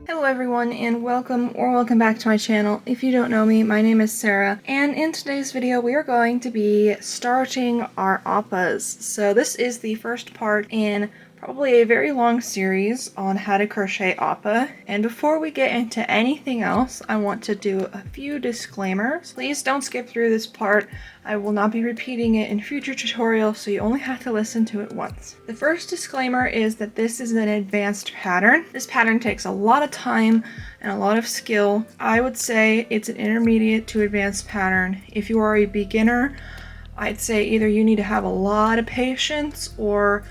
Hello everyone and welcome back to my channel. If you don't know me, my name is Sarah, and in today's video we are going to be starting our Appas. So this is the first part in probably a very long series on how to crochet Appa. And before we get into anything else, I want to do a few disclaimers. Please don't skip through this part. I will not be repeating it in future tutorials, so you only have to listen to it once. The first disclaimer is that this is an advanced pattern. This pattern takes a lot of time and a lot of skill. I would say it's an intermediate to advanced pattern. If you are a beginner, I'd say either you need to have a lot of patience or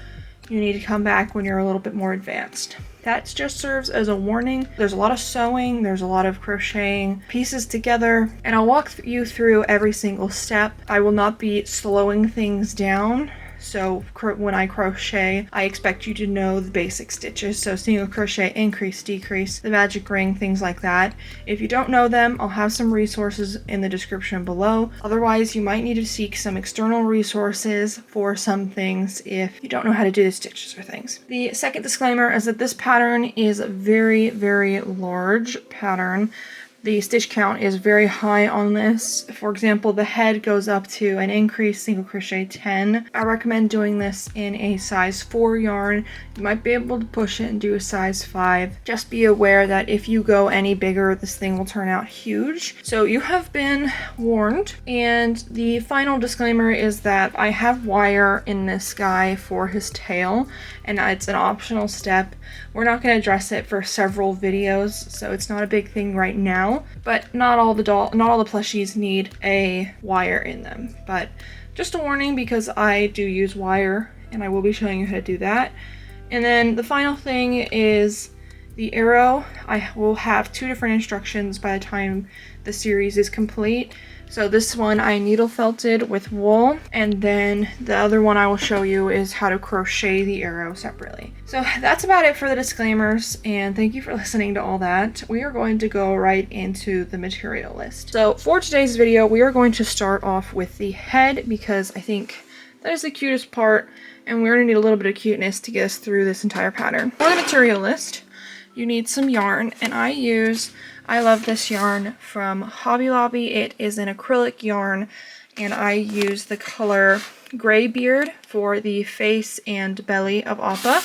you need to come back when you're a little bit more advanced. That just serves as a warning. There's a lot of sewing, there's a lot of crocheting pieces together, and I'll walk you through every single step. I will not be slowing things down. So when I crochet, I expect you to know the basic stitches. So single crochet, increase, decrease, the magic ring, things like that. If you don't know them, I'll have some resources in the description below. Otherwise, you might need to seek some external resources for some things if you don't know how to do the stitches or things. The second disclaimer is that this pattern is a very, very large pattern. The stitch count is very high on this. For example, the head goes up to an increased single crochet 10. I recommend doing this in a size 4 yarn. You might be able to push it and do a size 5. Just be aware that if you go any bigger, this thing will turn out huge. So you have been warned. And the final disclaimer is that I have wire in this guy for his tail, and it's an optional step. We're not going to address it for several videos, so it's not a big thing right now. But not all the plushies need a wire in them. But just a warning, because I do use wire and I will be showing you how to do that. And then the final thing is the arrow. I will have 2 different instructions by the time the series is complete. So this one I needle felted with wool, and then the other one I will show you is how to crochet the arrow separately. So that's about it for the disclaimers, and thank you for listening to all that. We are going to go right into the material list. So for today's video, we are going to start off with the head, because I think that is the cutest part, and we're going to need a little bit of cuteness to get us through this entire pattern. For the material list, you need some yarn, and I love this yarn from Hobby Lobby. It is an acrylic yarn, and I use the color Graybeard for the face and belly of Appa.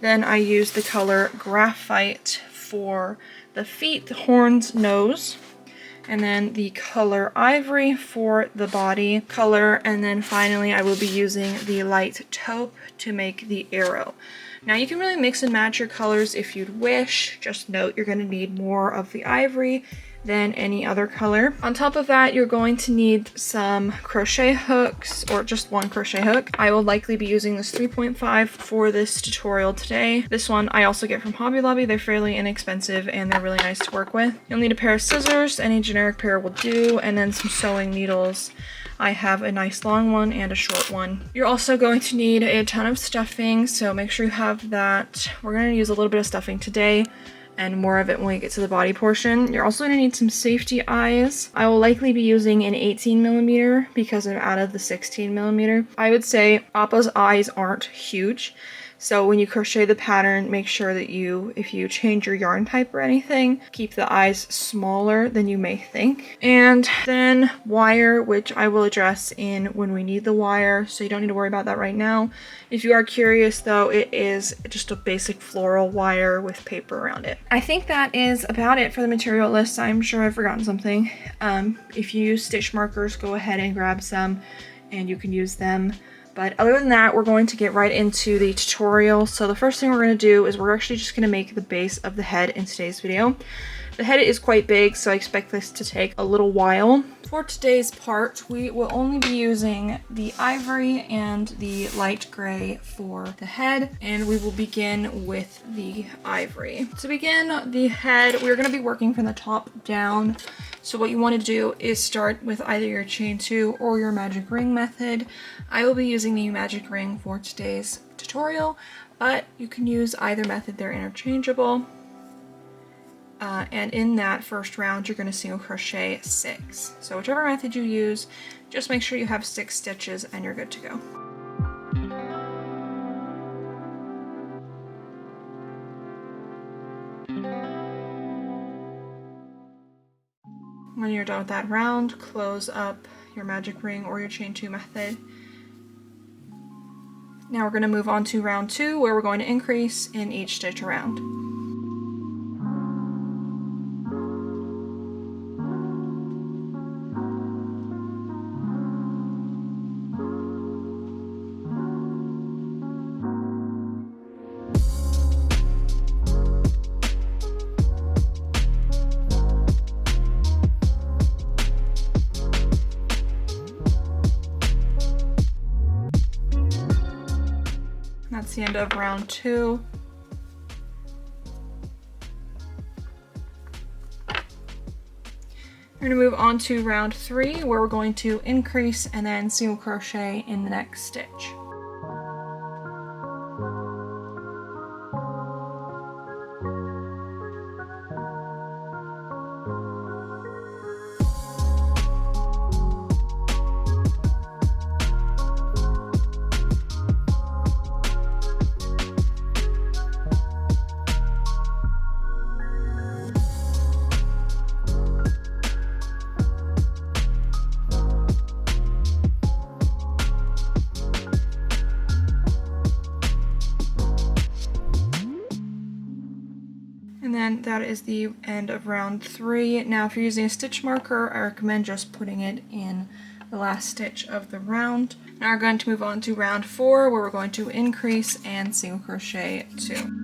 Then I use the color Graphite for the feet, the horns, nose. And then the color Ivory for the body color. And then finally I will be using the light taupe to make the arrow. Now you can really mix and match your colors if you'd wish. Just note you're going to need more of the ivory than any other color. On top of that, you're going to need some crochet hooks, or just one crochet hook. I will likely be using this 3.5 for this tutorial today. This one I also get from Hobby Lobby. They're fairly inexpensive and they're really nice to work with. You'll need a pair of scissors, any generic pair will do, and then some sewing needles. I have a nice long one and a short one. You're also going to need a ton of stuffing, so make sure you have that. We're going to use a little bit of stuffing today, and more of it when we get to the body portion. You're also going to need some safety eyes. I will likely be using an 18mm because I'm out of the 16mm. I would say Appa's eyes aren't huge. So when you crochet the pattern, make sure that if you change your yarn type or anything, keep the eyes smaller than you may think. And then wire, which I will address in when we need the wire, so you don't need to worry about that right now. If you are curious though, it is just a basic floral wire with paper around it. I think that is about it for the material list. I'm sure I've forgotten something. If you use stitch markers, go ahead and grab some and you can use them. But other than that, we're going to get right into the tutorial. So the first thing we're going to do is we're actually just going to make the base of the head in today's video. The head is quite big, so I expect this to take a little while. For today's part, we will only be using the ivory and the light gray for the head, and we will begin with the ivory. To begin the head, we're going to be working from the top down. So what you want to do is start with either your chain 2 or your magic ring method. I will be using the magic ring for today's tutorial, but you can use either method, they're interchangeable. And in that first round, you're going to single crochet 6. So whichever method you use, just make sure you have 6 stitches and you're good to go. When you're done with that round, close up your magic ring or your chain 2 method. Now we're going to move on to round 2, where we're going to increase in each stitch around. That's the end of round 2. We're going to move on to round 3, where we're going to increase and then single crochet in the next stitch. And then that is the end of round 3. Now if you're using a stitch marker, I recommend just putting it in the last stitch of the round. Now we're going to move on to round 4, where we're going to increase and single crochet 2.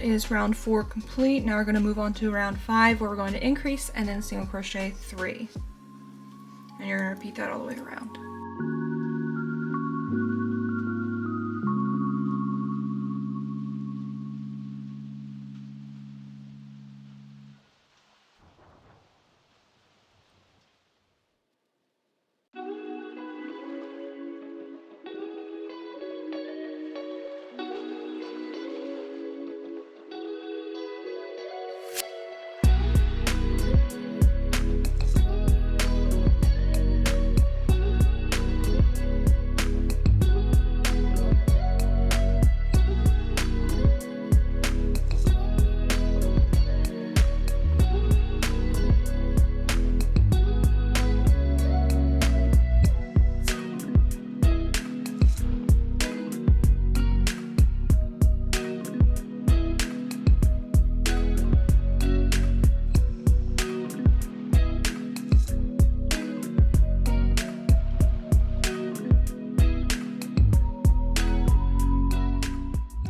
Is round 4 complete. Now we're going to move on to round 5, where we're going to increase and then single crochet 3. And you're going to repeat that all the way around.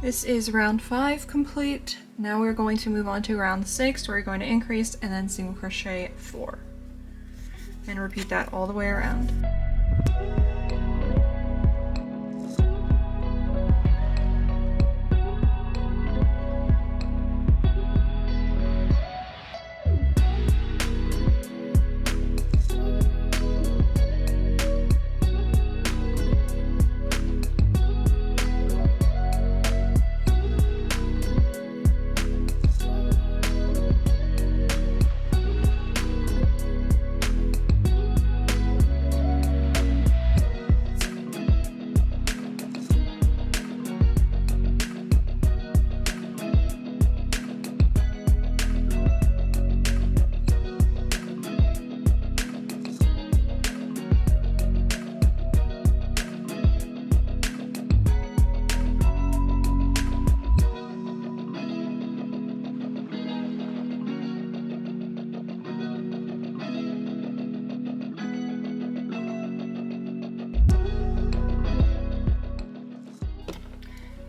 This is round 5 complete. Now we're going to move on to round 6, where we're going to increase and then single crochet 4. And repeat that all the way around.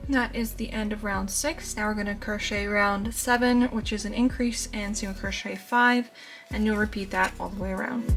That is the end of round 6. Now we're going to crochet round 7, which is an increase, and single crochet 5, and you'll repeat that all the way around.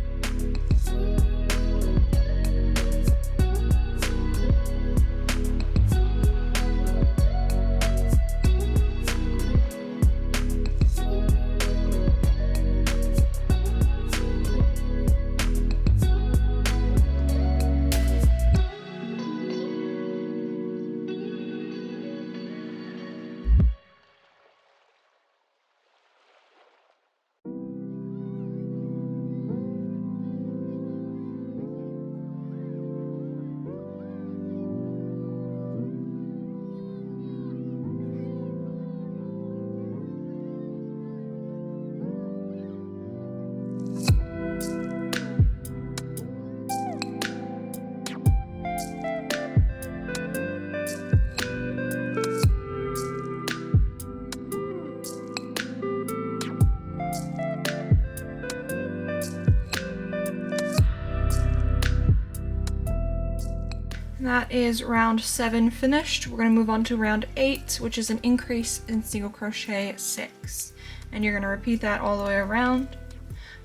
That is round 7 finished. We're going to move on to round 8, which is an increase in single crochet 6. And you're going to repeat that all the way around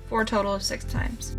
for a total of 6 times.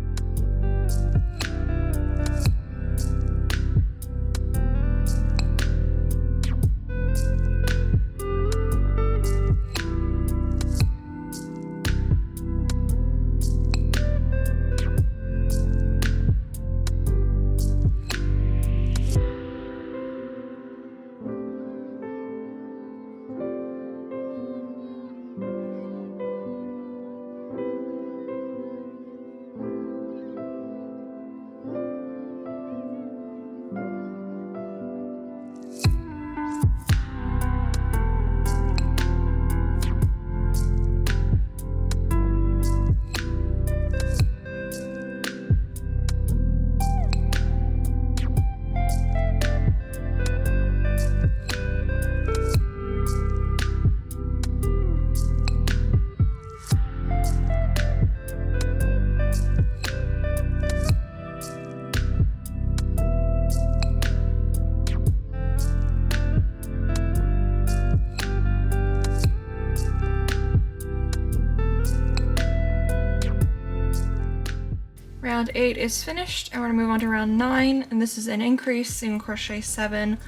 Round 8 is finished, and we're going to move on to round 9, and this is an increase single crochet 7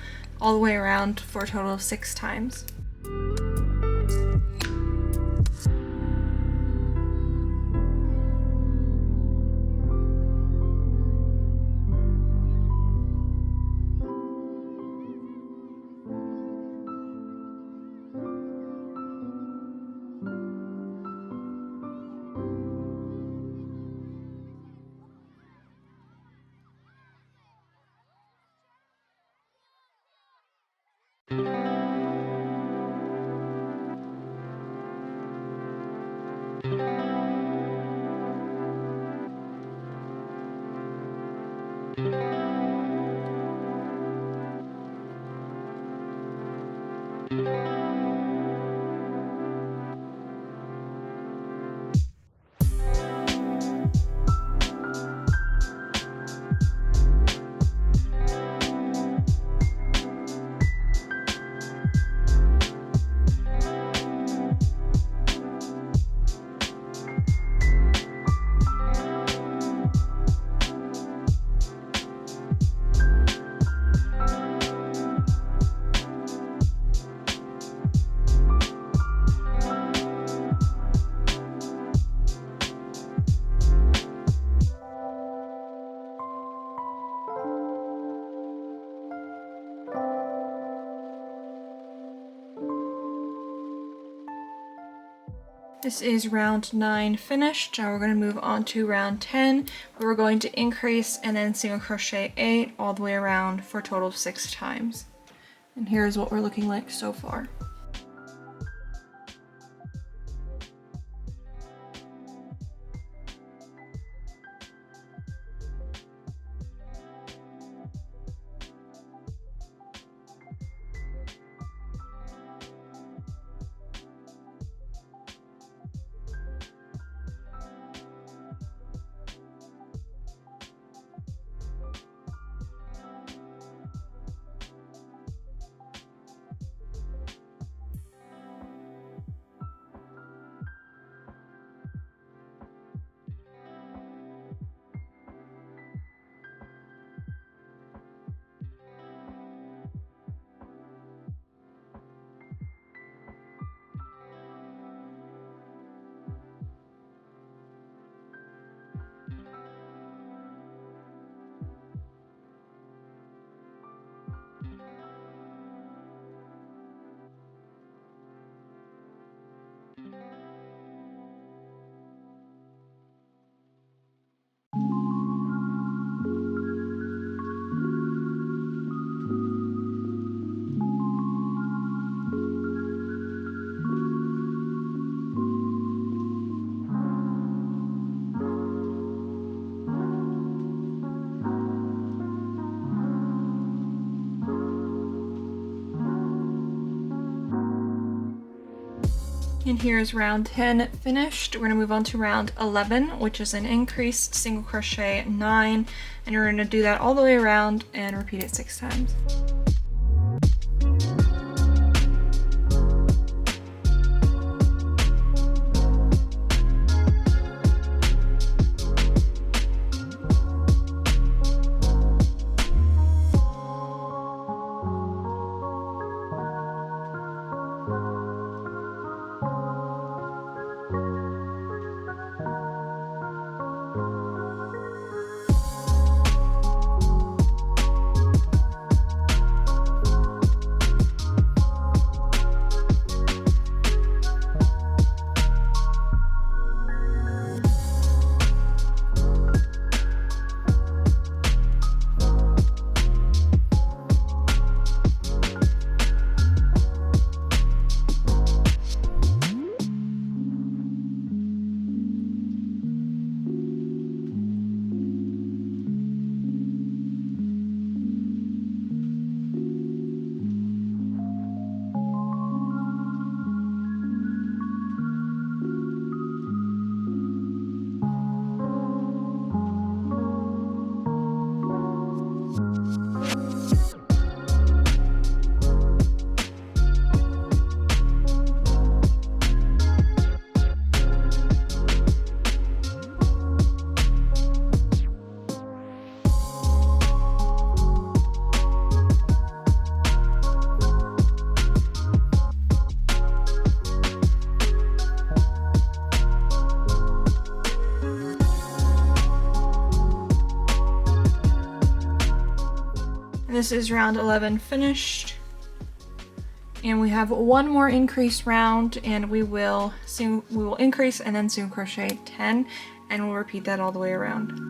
all the way around for a total of 6 times. This is round 9 finished. Now we're going to move on to round 10, where we're going to increase and then single crochet 8 all the way around for a total of 6 times. And here's what we're looking like so far. And here is round 10 finished. We're going to move on to round 11, which is an increased single crochet 9, and you're going to do that all the way around and repeat it 6 times. This is round 11 finished, and we have one more increase round, and we will increase and then single crochet 10, and we'll repeat that all the way around.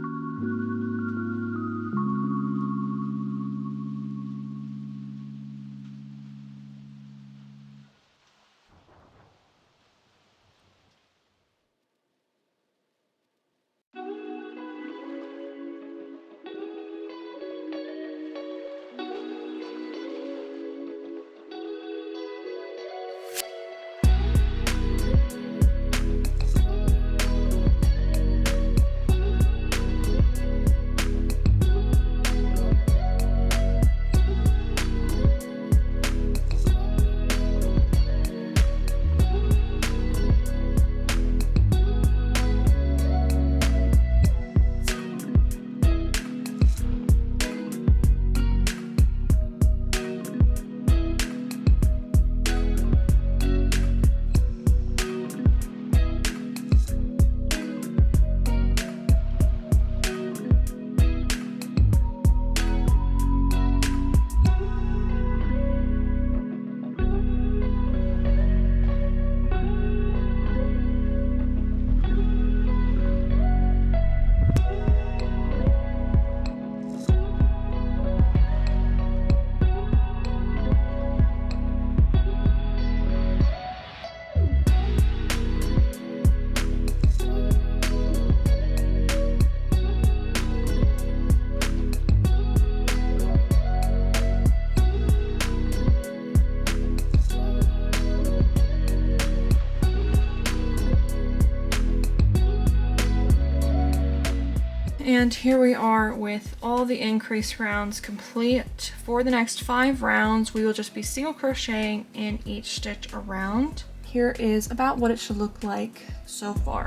And here we are with all the increase rounds complete. For the next 5 rounds, we will just be single crocheting in each stitch around. Here is about what it should look like so far.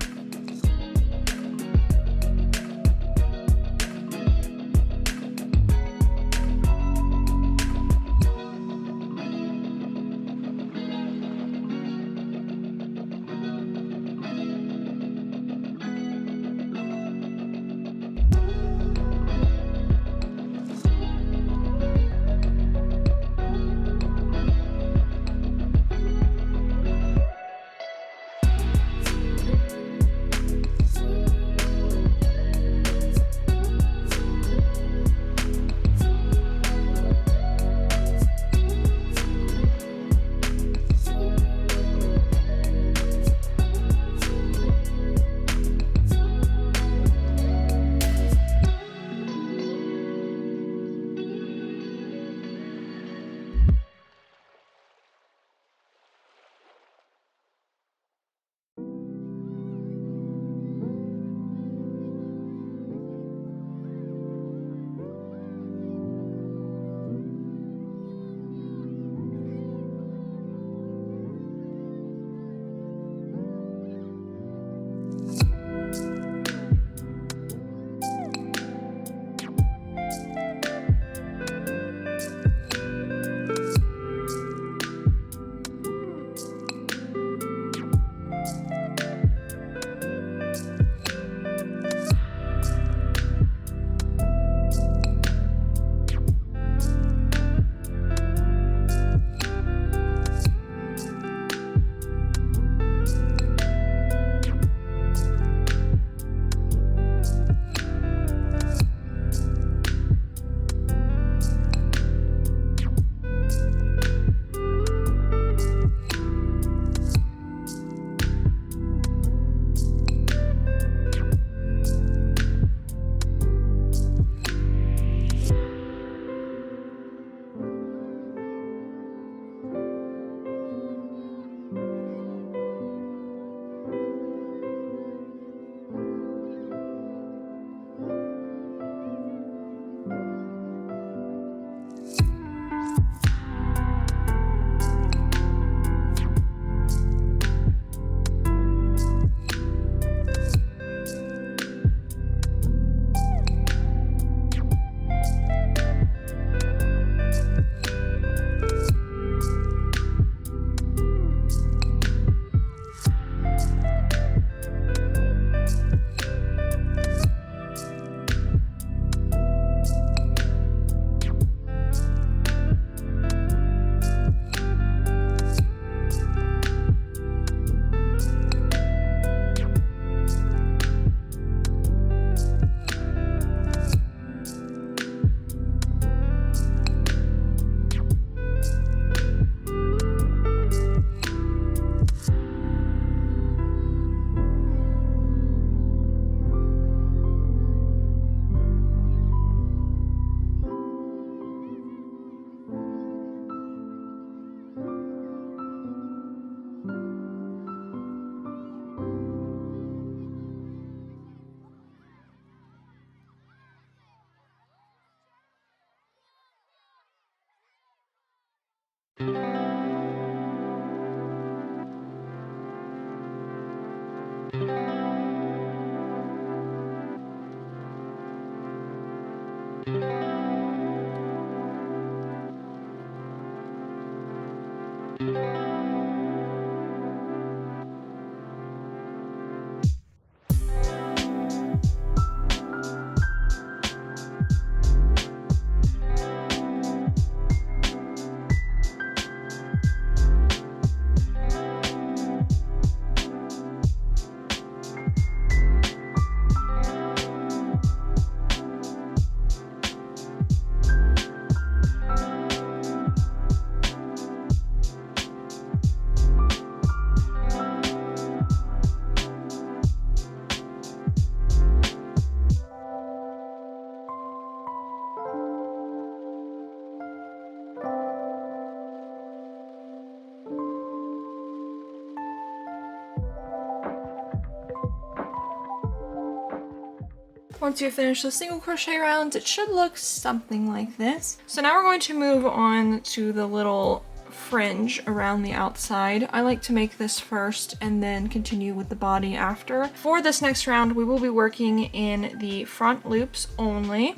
Once you finish the single crochet rounds, it should look something like this. So now we're going to move on to the little fringe around the outside. I like to make this first and then continue with the body after. For this next round, we will be working in the front loops only,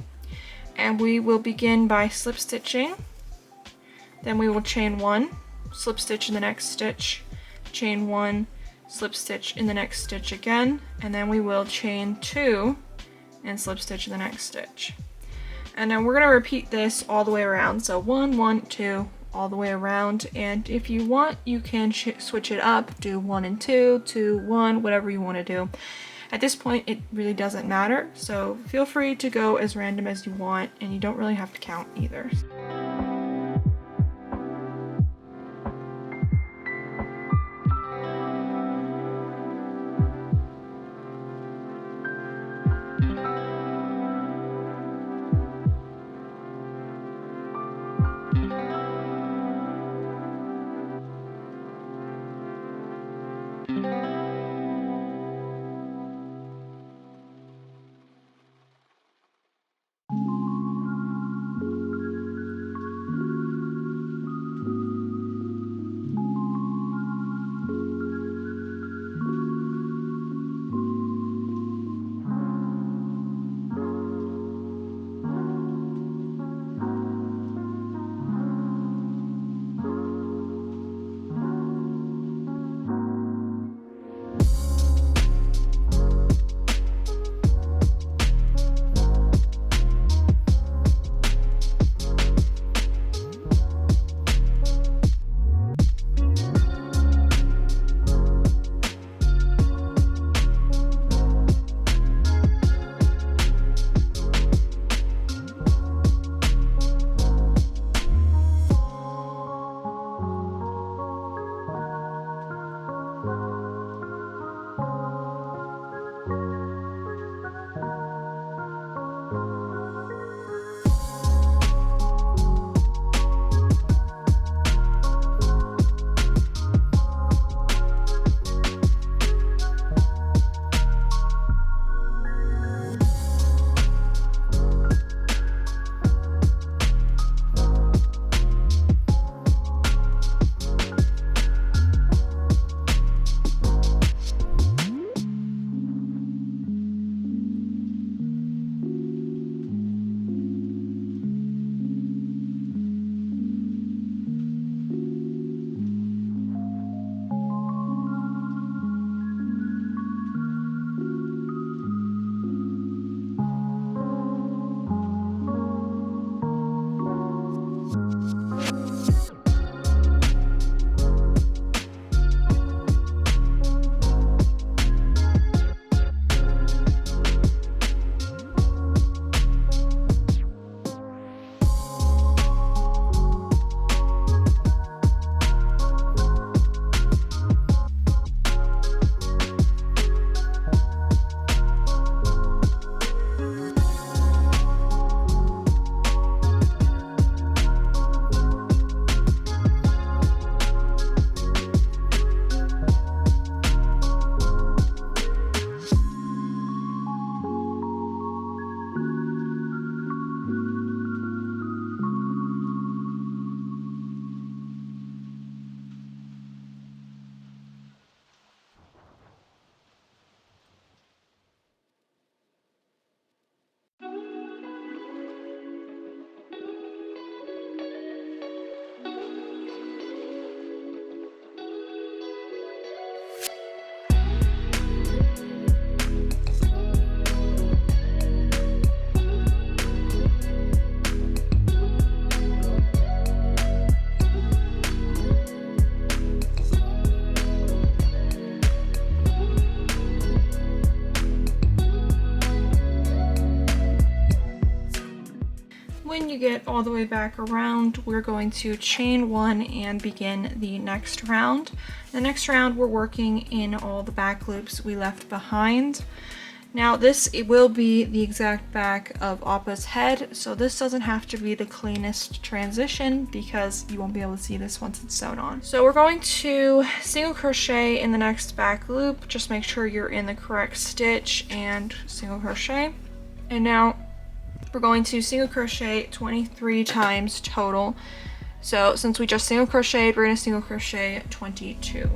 and we will begin by slip stitching. Then we will chain 1, slip stitch in the next stitch, chain 1, slip stitch in the next stitch again, and then we will chain 2 and slip stitch in the next stitch. And then we're going to repeat this all the way around. So 1, 1, 2, all the way around. And if you want, you can switch it up, do 1 and 2, 2, 1, whatever you want to do. At this point, it really doesn't matter. So feel free to go as random as you want, and you don't really have to count either. When you get all the way back around, we're going to chain 1 and begin the next round. The next round we're working in all the back loops we left behind. Now it will be the exact back of Appa's head, so this doesn't have to be the cleanest transition because you won't be able to see this once it's sewn on. So we're going to single crochet in the next back loop. Just make sure you're in the correct stitch and single crochet. And now we're going to single crochet 23 times total. So since we just single crocheted, we're going to single crochet 22.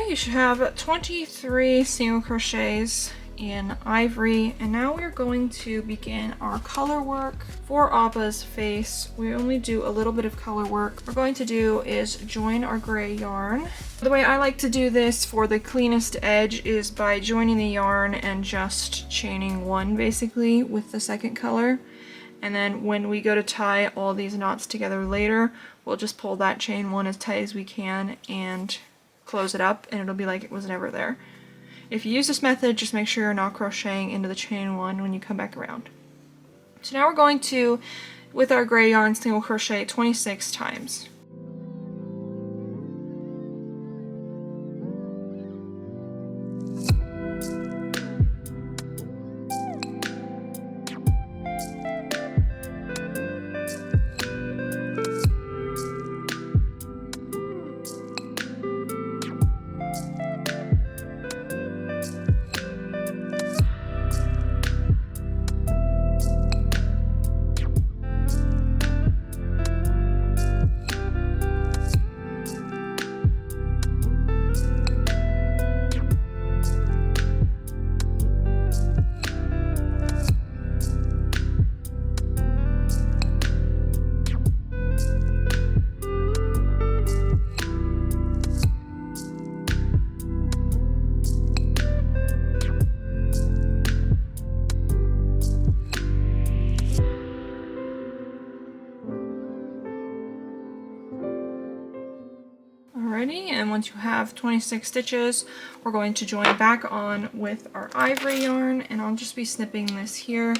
You should have 23 single crochets in ivory, and now we're going to begin our color work. For Appa's face, we only do a little bit of color work. What we're going to do is join our gray yarn. The way I like to do this for the cleanest edge is by joining the yarn and just chaining 1 basically with the second color, and then when we go to tie all these knots together later, we'll just pull that chain 1 as tight as we can and close it up, and it'll be like it was never there. If you use this method, just make sure you're not crocheting into the chain 1 when you come back around. So now we're going to, with our gray yarn, single crochet 26 times. And once you have 26 stitches, we're going to join back on with our ivory yarn, and I'll just be snipping this here.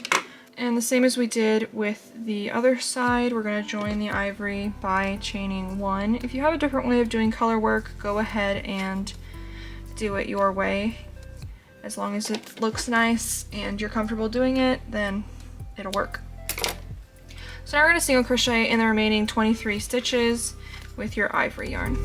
And the same as we did with the other side, we're going to join the ivory by chaining 1. If you have a different way of doing color work, go ahead and do it your way. As long as it looks nice and you're comfortable doing it, then it'll work. So now we're going to single crochet in the remaining 23 stitches with your ivory yarn.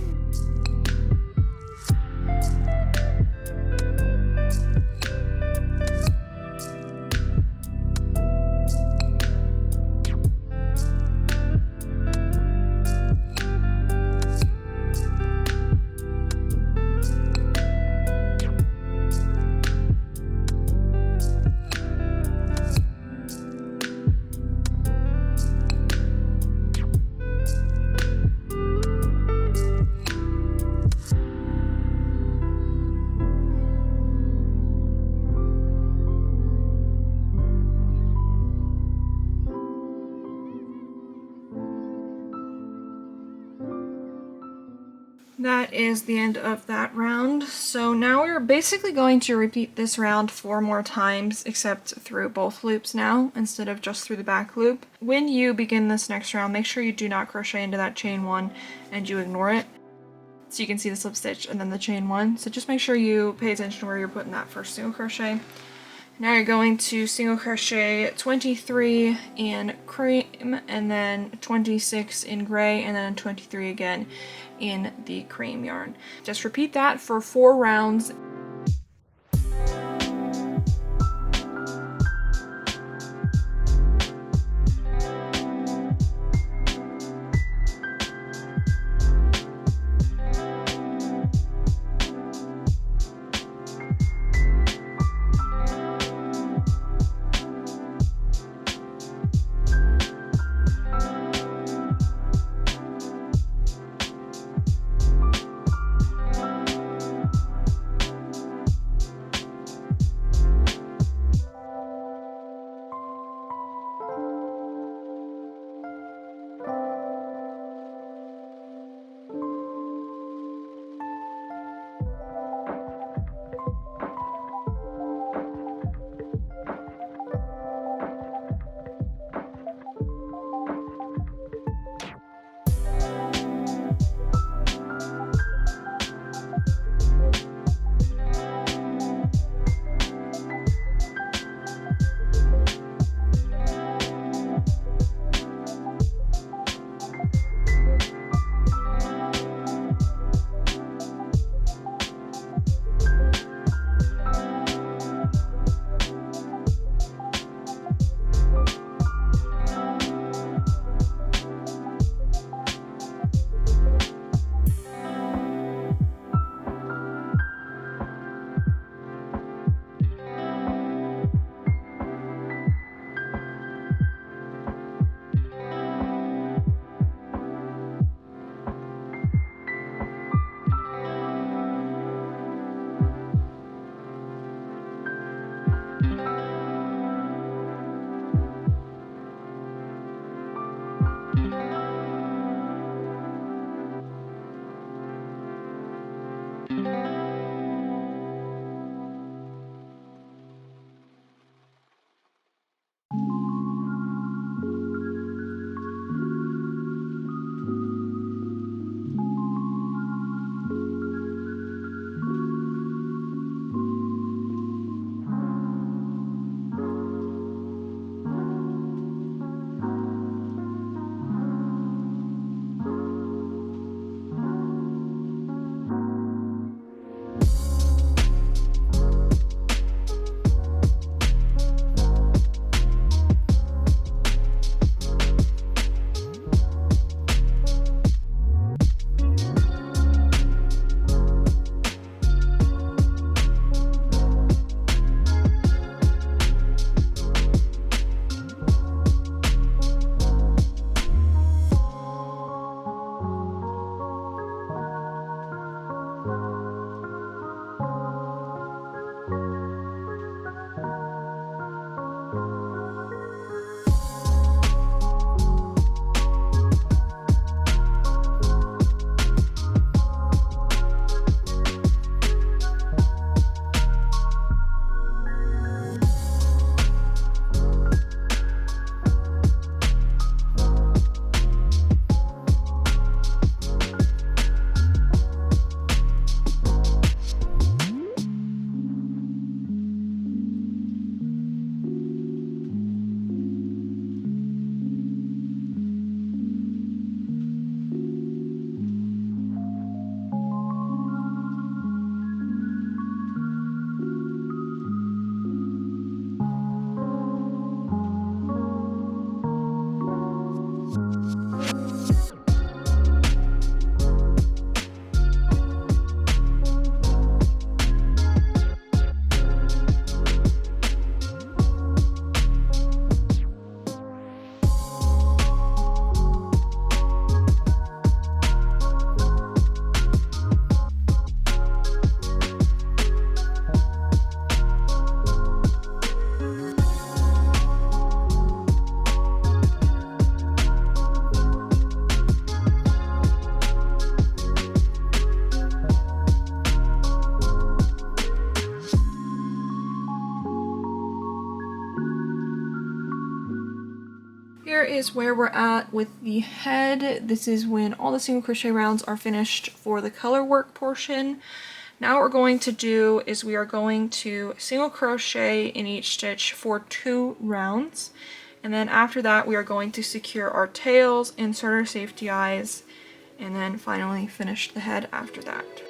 That is the end of that round. So now we're basically going to repeat this round 4 more times, except through both loops now, instead of just through the back loop. When you begin this next round, make sure you do not crochet into that chain 1 and you ignore it. So you can see the slip stitch and then the chain 1. So just make sure you pay attention to where you're putting that first single crochet. Now you're going to single crochet 23 in cream, and then 26 in gray, and then 23 again in the cream yarn. Just repeat that for 4 rounds. Here is where we're at with the head. This is when all the single crochet rounds are finished for the color work portion. Now what we're going to do is we are going to single crochet in each stitch for 2 rounds. And then after that, we are going to secure our tails, insert our safety eyes, and then finally finish the head after that.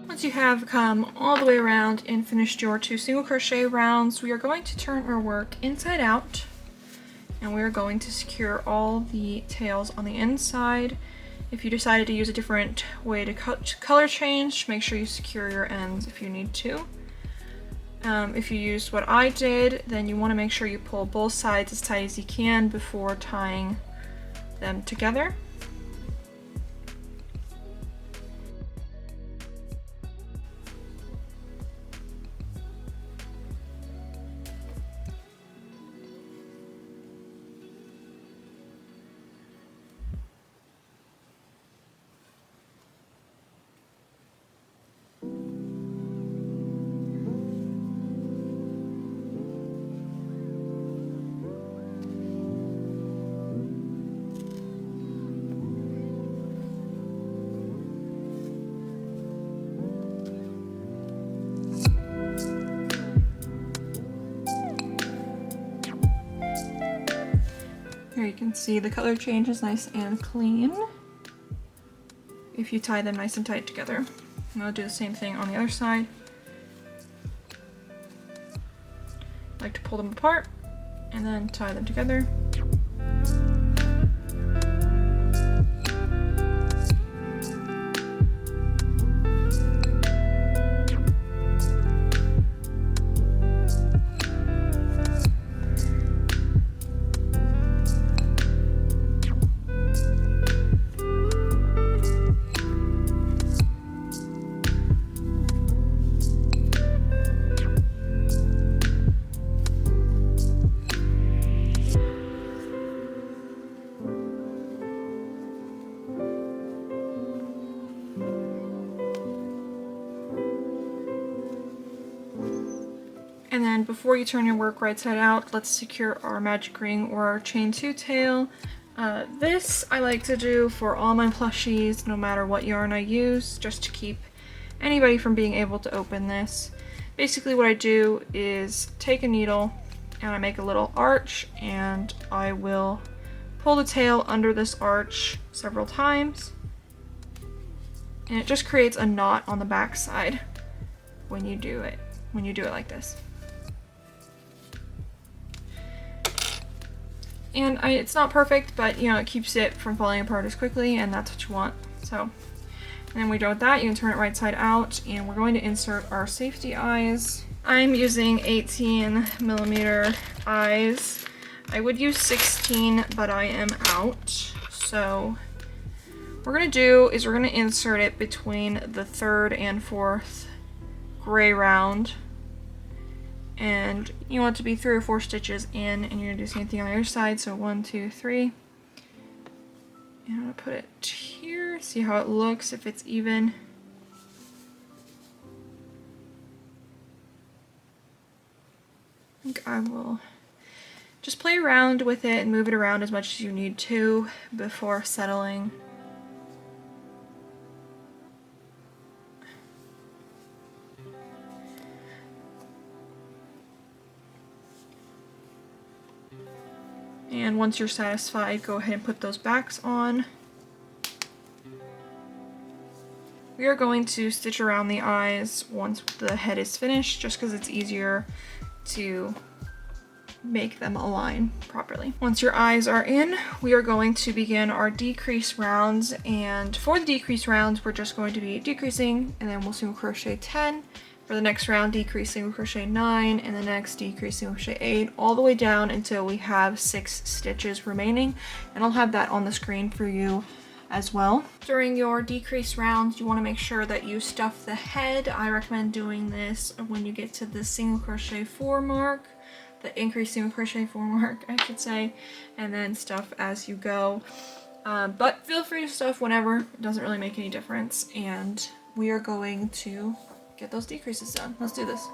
Once you have come all the way around and finished your 2 single crochet rounds, we are going to turn our work inside out, and we are going to secure all the tails on the inside. If you decided to use a different way to color change, make sure you secure your ends if you need to. If you used what I did, then you want to make sure you pull both sides as tight as you can before tying them together. Here you can see the color change is nice and clean if you tie them nice and tight together. And I'll do the same thing on the other side. I like to pull them apart and then tie them together. And then before you turn your work right side out, let's secure our magic ring or our chain 2 tail. This I like to do for all my plushies, no matter what yarn I use, just to keep anybody from being able to open this. Basically what I do is take a needle and I make a little arch, and I will pull the tail under this arch several times, and it just creates a knot on the back side when you do it like this. And it's not perfect, but you know, it keeps it from falling apart as quickly, and that's what you want. So, and then we're done with that. You can turn it right side out, and we're going to insert our safety eyes. I'm using 18mm eyes. I would use 16, but I am out. So What we're going to do is we're going to insert it between the 3rd and 4th gray round. And you want it to be 3 or 4 stitches in, and you're going to do the same thing on the other side. So 1, 2, 3. And I'm going to put it here, see how it looks, if it's even. I think I will just play around with it and move it around as much as you need to before settling. And once you're satisfied, go ahead and put those backs on. We are going to stitch around the eyes once the head is finished, just because it's easier to make them align properly. Once your eyes are in, we are going to begin our decrease rounds, and for the decrease rounds we're just going to be decreasing, and then we'll single crochet 10. For the next round, decrease single crochet 9, and the next decrease single crochet 8, all the way down until we have 6 stitches remaining, and I'll have that on the screen for you as well. During your decrease rounds, you want to make sure that you stuff the head. I recommend doing this when you get to the single crochet 4 mark, the increase single crochet 4 mark, I should say, and then stuff as you go. But feel free to stuff whenever, it doesn't really make any difference, and we are going to get those decreases done. Let's do this.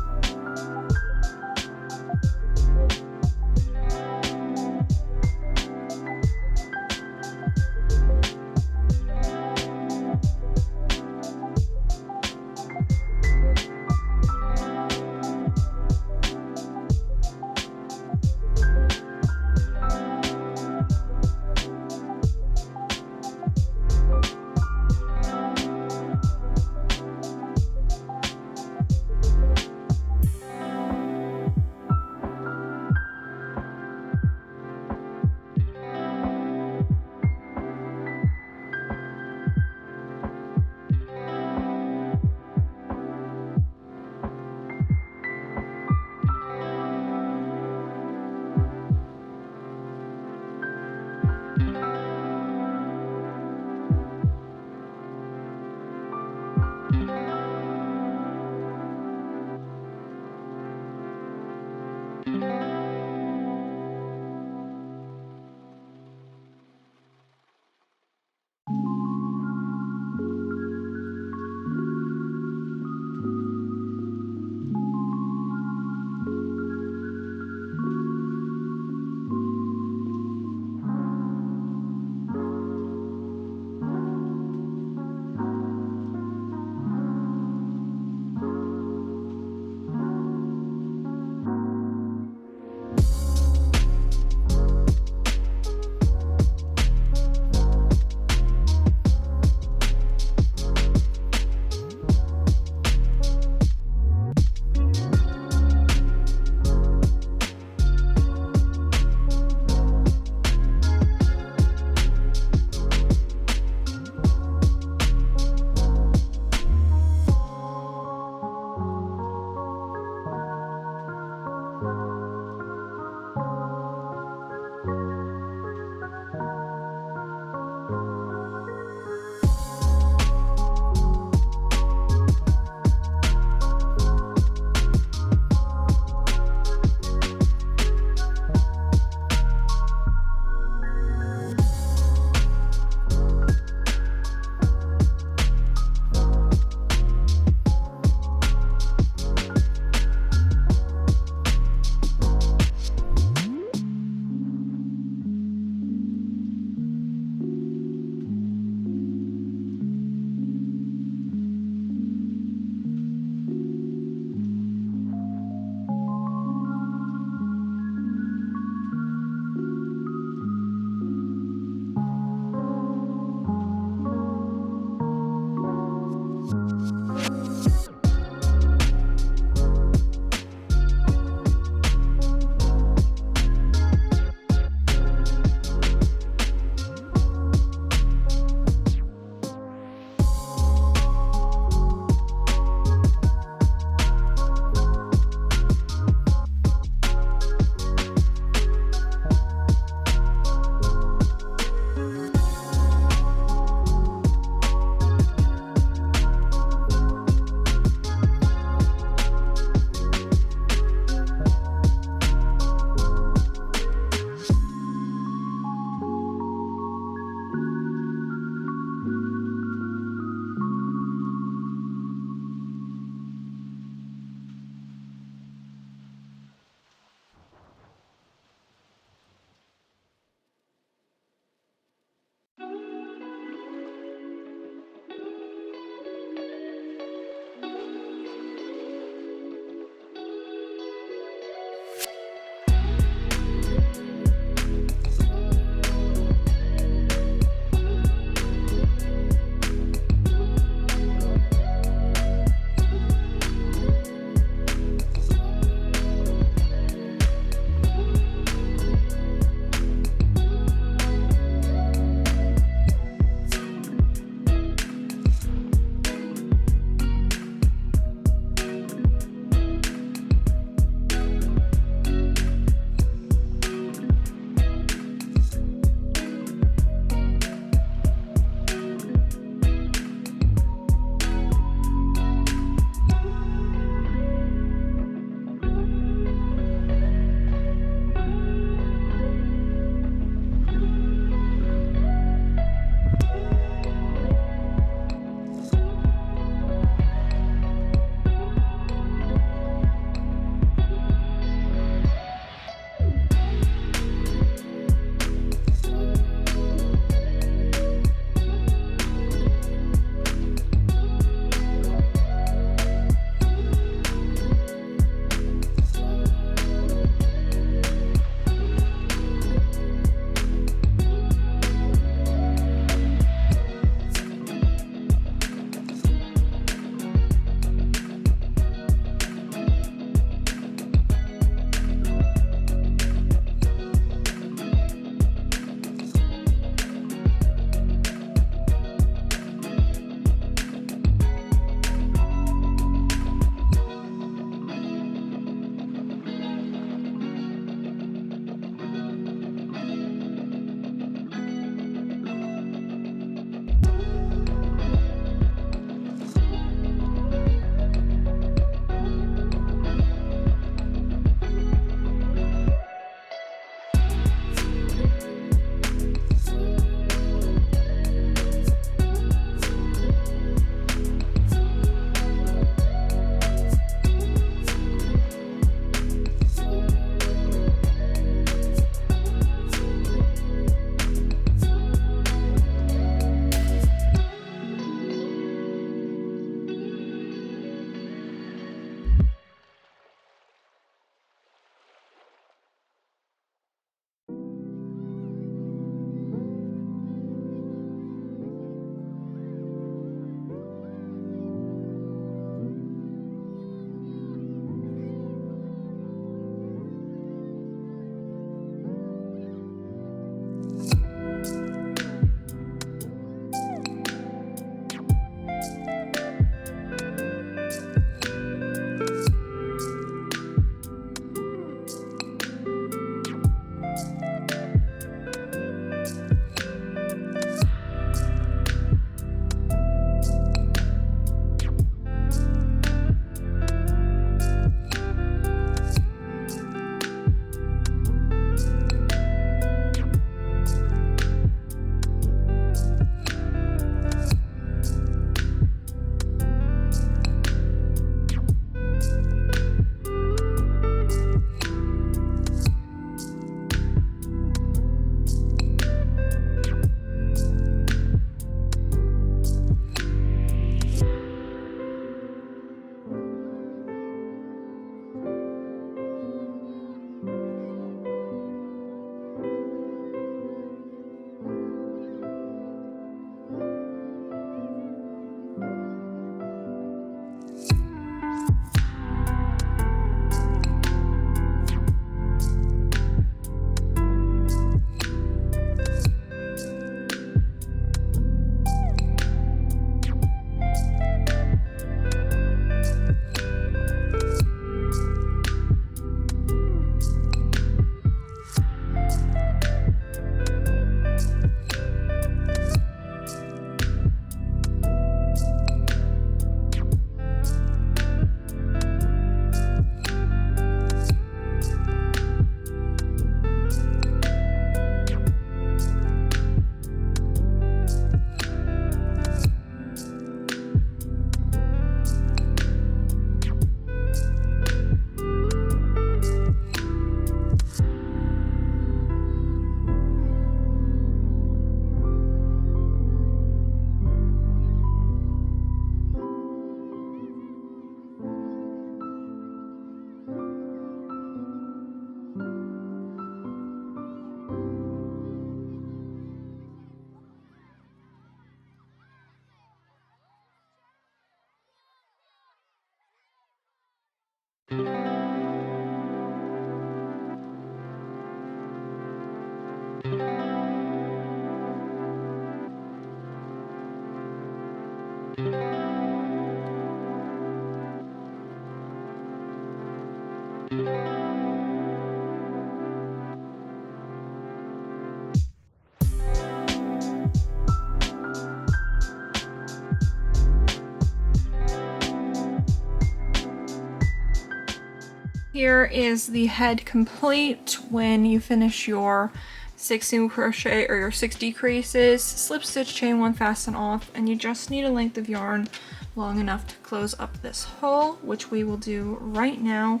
Here is the head complete. When you finish your 6 single crochet or your 6 decreases, slip stitch, chain 1, fasten off, and you just need a length of yarn long enough to close up this hole, which we will do right now.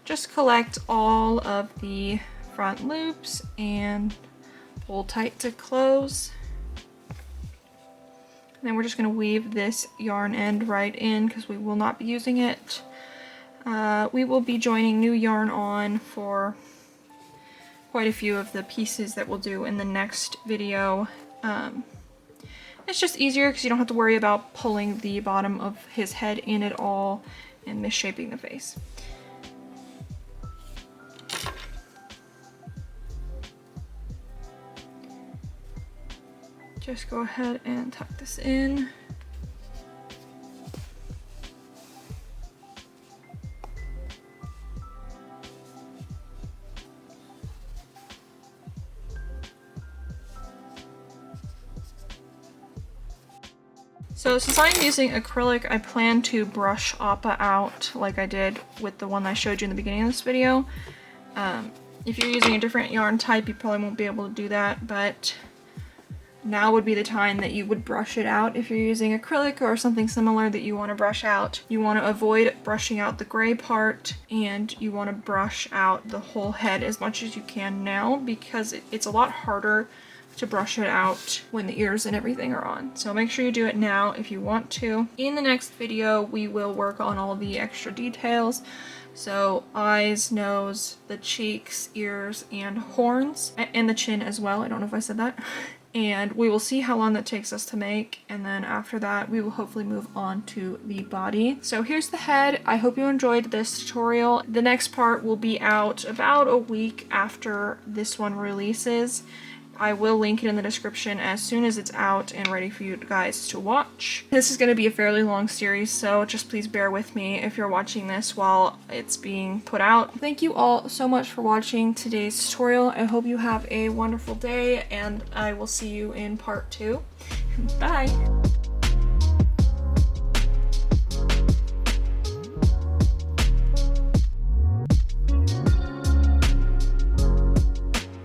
Just collect all of the front loops and pull tight to close. And then we're just going to weave this yarn end right in because we will not be using it. We will be joining new yarn on for quite a few of the pieces that we'll do in the next video. It's just easier because you don't have to worry about pulling the bottom of his head in at all and misshaping the face. Just go ahead and tuck this in. So since I'm using acrylic, I plan to brush Appa out like I did with the one I showed you in the beginning of this video. If you're using a different yarn type, you probably won't be able to do that, but now would be the time that you would brush it out. If you're using acrylic or something similar that you want to brush out, you want to avoid brushing out the gray part, and you want to brush out the whole head as much as you can now, because it's a lot harder to brush it out when the ears and everything are on. So make sure you do it now if you want to. In the next video, we will work on all the extra details. So eyes, nose, the cheeks, ears, and horns, and the chin as well. I don't know if I said that. And we will see how long that takes us to make, and then after that we will hopefully move on to the body. So here's the head. I hope you enjoyed this tutorial. The next part will be out about a week after this one releases. I will link it in the description as soon as it's out and ready for you guys to watch. This is going to be a fairly long series, so just please bear with me if you're watching this while it's being put out. Thank you all so much for watching today's tutorial. I hope you have a wonderful day, and I will see you in part 2. Bye!